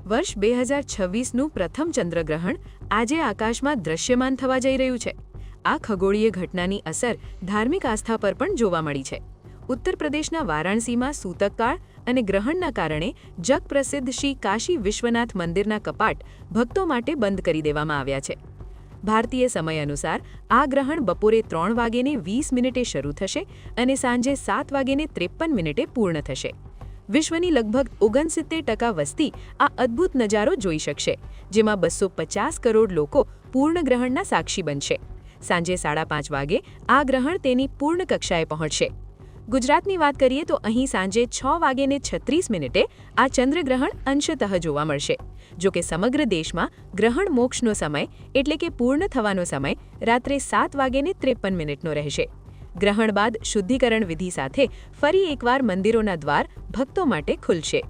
વર્ષ 2026નું પ્રથમ ચંદ્રગ્રહણ આજે આકાશમાં દૃશ્યમાન થવા જઈ રહ્યું છે। આ ખગોળીય ઘટનાની અસર ધાર્મિક આસ્થા પર પણ જોવા મળી છે। ઉત્તર પ્રદેશના વારાણસીમાં સૂતકકાળ અને ગ્રહણના કારણે જગપ્રસિદ્ધ શ્રી કાશી વિશ્વનાથ મંદિરના કપાટ ભક્તો માટે બંધ કરી દેવામાં આવ્યા છે। ભારતીય સમય અનુસાર આ ગ્રહણ બપોરે 3:20 શરૂ થશે અને સાંજે 7:53 પૂર્ણ થશે। વિશ્વની લગભગ 69% વસ્તી આ અદ્ભુત નજારો જોઈ શકશે, જેમાં 250 કરોડ લોકો પૂર્ણ ગ્રહણના સાક્ષી બનશે। સાંજે 5:30 વાગે આ ગ્રહણ તેની પૂર્ણ કક્ષાએ પહોંચશે। ગુજરાતની વાત કરીએ તો અહીં સાંજે 6:36 આ ચંદ્રગ્રહણ અંશતઃ જોવા મળશે। જો કે સમગ્ર દેશમાં ગ્રહણ મોક્ષનો સમય એટલે કે પૂર્ણ થવાનો સમય રાત્રે 7:53 રહેશે। ગ્રહણ બાદ શુદ્ધિકરણ વિધિ સાથે ફરી એકવાર મંદિરોના દ્વાર ભક્તો માટે ખુલશે।